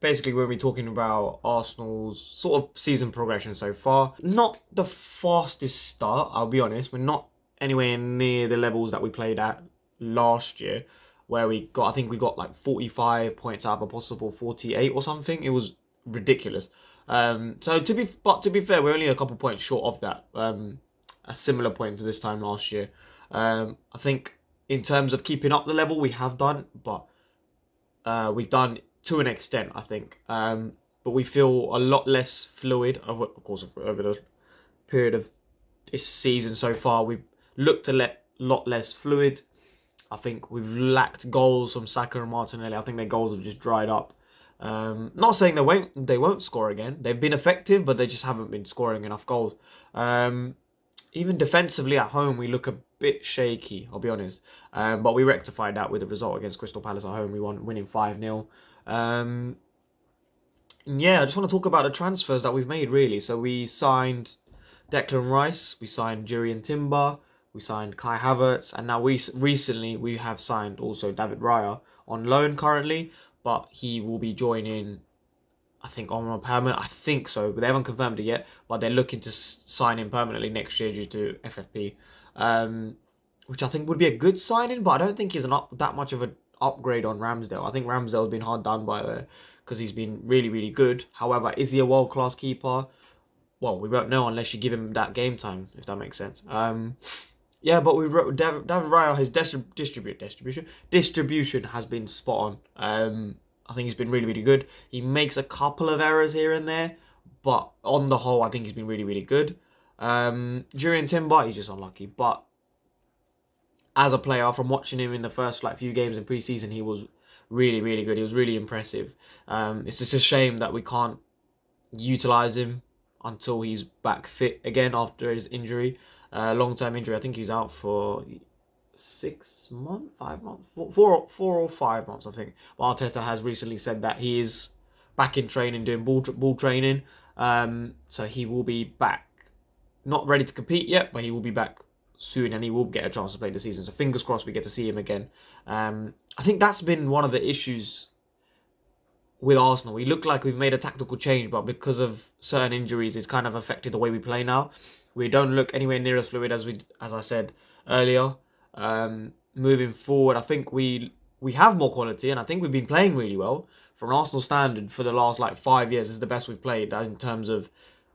basically when we're talking about Arsenal's sort of season progression so far. Not the fastest start, I'll be honest. We're not anywhere near the levels that we played at last year, where I think we got like 45 points out of a possible 48 or something. It was ridiculous. But to be fair, we're only a couple points short of that. A similar point to this time last year. I think in terms of keeping up the level, we have done, but we've done to an extent, I think. But we feel a lot less fluid, of course, over the period of this season so far. We've looked a lot less fluid. I think we've lacked goals from Saka and Martinelli. I think their goals have just dried up. Not saying they won't score again. They've been effective, but they just haven't been scoring enough goals. Even defensively at home, we look a bit shaky, I'll be honest. But we rectified that with the result against Crystal Palace at home. We won, winning 5-0. Yeah, I just want to talk about the transfers that we've made, really. So we signed Declan Rice, we signed Jurriën Timber, we signed Kai Havertz, and now recently we have signed also David Raya on loan currently, but he will be joining, I think, on a permanent. I think so, but they haven't confirmed it yet. But they're looking to sign him permanently next year due to FFP, which I think would be a good signing. But I don't think he's that much of an upgrade on Ramsdale. I think Ramsdale's been hard done by there because he's been really, really good. However, is he a world-class keeper? Well, we won't know unless you give him that game time, if that makes sense. Yeah, but we wrote David Raya. His distribution has been spot on. I think he's been really, really good. He makes a couple of errors here and there, but on the whole, I think he's been really, really good. Jurriën Timber, he's just unlucky. But as a player, from watching him in the first few games in pre-season, he was really, really good. He was really impressive. It's just a shame that we can't utilize him until he's back fit again after his injury, long-term injury. I think he's out for 6 months, 5 months, four or 5 months, I think. But Arteta has recently said that he is back in training, doing ball training. So he will be back, not ready to compete yet, but he will be back soon, and he will get a chance to play the season. So fingers crossed we get to see him again. I think that's been one of the issues with Arsenal. We look like we've made a tactical change, but because of certain injuries, it's kind of affected the way we play now. We don't look anywhere near as fluid as I said earlier. Moving forward, I think we have more quality, and I think we've been playing really well. For an Arsenal standard, for the last 5 years, this is the best we've played. In terms of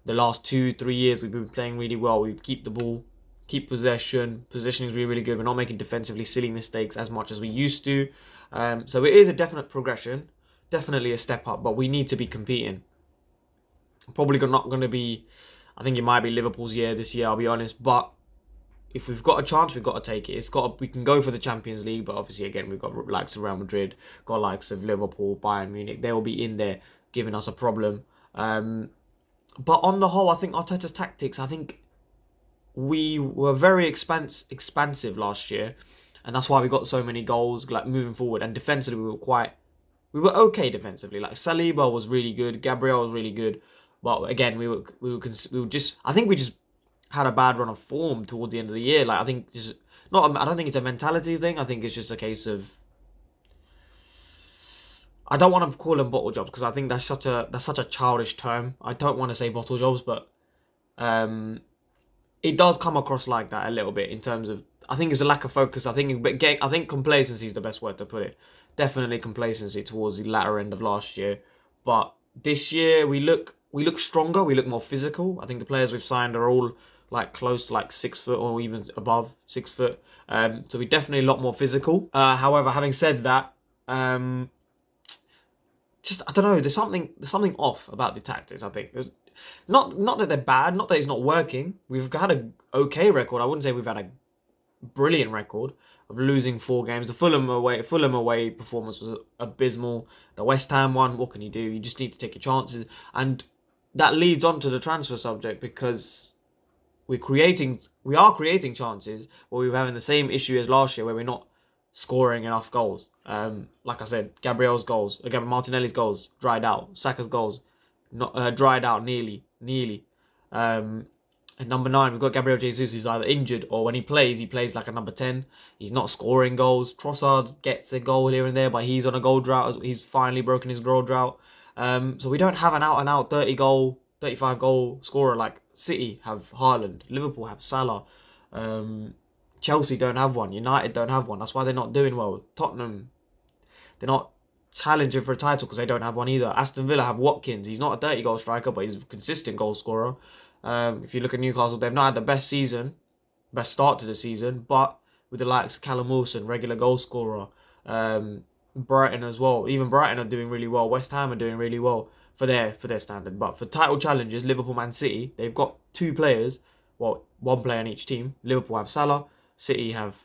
the last 2-3 years, we've been playing really well. We keep the ball, keep possession. Positioning is really, really good. We're not making defensively silly mistakes as much as we used to. So it is a definite progression. Definitely a step up, but we need to be competing. Probably not going to be, I think it might be Liverpool's year this year, I'll be honest, but if we've got a chance, we've got to take it. We can go for the Champions League, but obviously, again, we've got likes of Real Madrid, got likes of Liverpool, Bayern Munich. They will be in there giving us a problem. But on the whole, I think Arteta's tactics, I think we were very expansive last year, and that's why we got so many goals, moving forward. And defensively, we were okay defensively. Saliba was really good, Gabriel was really good, but again, we were just. I think we just had a bad run of form towards the end of the year. I think just not. I don't think it's a mentality thing. I think it's just a case of. I don't want to call them bottle jobs because I think that's such a childish term. I don't want to say bottle jobs, but it does come across like that a little bit in terms of. I think it's a lack of focus. I think complacency is the best word to put it. Definitely complacency towards the latter end of last year, but this year we look stronger. We look more physical. I think the players we've signed are all close to 6 foot or even above 6 foot. So we're definitely a lot more physical. However, having said that, just I don't know. There's something off about the tactics. I think not that they're bad. Not that it's not working. We've had an okay record. I wouldn't say we've had a brilliant record of losing 4 games. The Fulham away performance was abysmal. The West Ham one, what can you do? You just need to take your chances, and that leads on to the transfer subject because we are creating chances, but we're having the same issue as last year where we're not scoring enough goals. Like I said, Gabriel Martinelli's goals dried out. Saka's goals not dried out nearly. At number 9, we've got Gabriel Jesus, who's either injured or when he plays like a number 10. He's not scoring goals. Trossard gets a goal here and there, but he's on a goal drought. He's finally broken his goal drought. So we don't have an out-and-out 30 goal, 35 goal scorer like City have Haaland, Liverpool have Salah, Chelsea don't have one, United don't have one. That's why they're not doing well. Tottenham, they're not challenging for a title because they don't have one either. Aston Villa have Watkins. He's not a 30 goal striker, but he's a consistent goal scorer. If you look at Newcastle, they've not had the best start to the season, but with the likes of Callum Wilson, regular goal scorer, Brighton as well. Even Brighton are doing really well. West Ham are doing really well for their standard. But for title challenges, Liverpool, Man City, they've got two players. Well, one player in each team. Liverpool have Salah. City have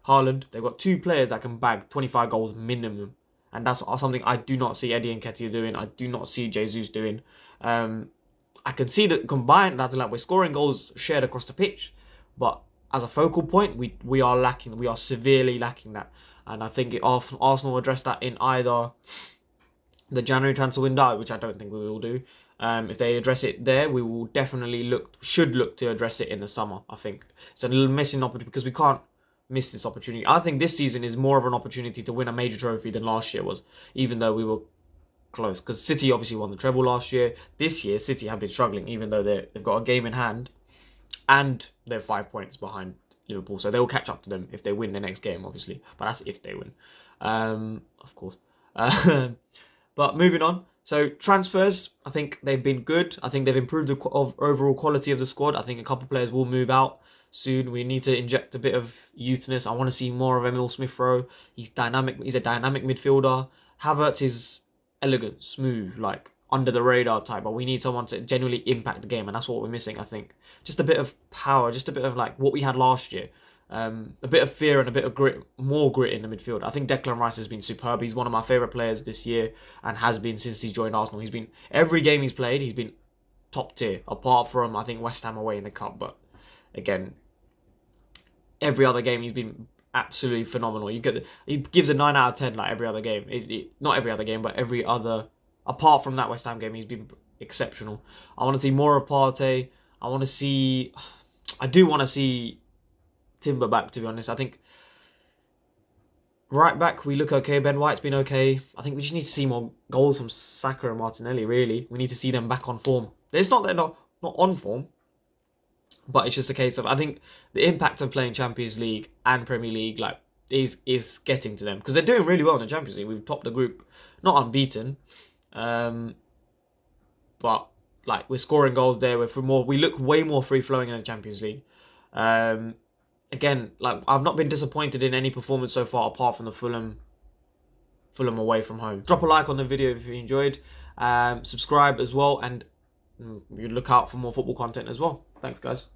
Haaland. They've got two players that can bag 25 goals minimum. And that's something I do not see Eddie Nketiah doing. I do not see Jesus doing. I can see that combined, that's like we're scoring goals shared across the pitch. But as a focal point, we are lacking. We are severely lacking that. And I think Arsenal addressed that in either the January transfer window, which I don't think we will do. If they address it there, we will definitely should look to address it in the summer. I think it's a little missing opportunity because we can't miss this opportunity. I think this season is more of an opportunity to win a major trophy than last year was, even though we were close. Because City obviously won the treble last year. This year, City have been struggling, even though they've got a game in hand, and they're 5 points behind Liverpool, so they will catch up to them if they win the next game, obviously. But that's if they win, of course. But moving on. So transfers, I think they've been good. I think they've improved the overall quality of the squad. I think a couple of players will move out soon. We need to inject a bit of youthness. I want to see more of Emil Smith-Rowe. He's dynamic. He's a dynamic midfielder. Havertz is elegant, smooth, like under the radar type, but we need someone to genuinely impact the game, and that's what we're missing, I think. Just a bit of power, just a bit of like what we had last year. A bit of fear and a bit of grit, more grit in the midfield. I think Declan Rice has been superb. He's one of my favourite players this year and has been since he joined Arsenal. He's been, every game he's played, he's been top tier, apart from, I think, West Ham away in the Cup. But again, every other game he's been absolutely phenomenal. He gives a 9 out of 10 like every other game. Not every other game, but every other, apart from that West Ham game, he's been exceptional. I want to see more of Partey. I do want to see Timber back, to be honest. I think right back we look okay. Ben White's been okay. I think we just need to see more goals from Saka and Martinelli, really. We need to see them back on form. It's not that they're not on form, but it's just a case of, I think the impact of playing Champions League and Premier League like is getting to them, because they're doing really well in the Champions League. We've topped the group, not unbeaten, but like we're scoring goals there. We look way more free flowing in the Champions League. Again, like I've not been disappointed in any performance so far, apart from the Fulham away from home. Drop a like on the video if you enjoyed. Subscribe as well, and you look out for more football content as well. Thanks, guys.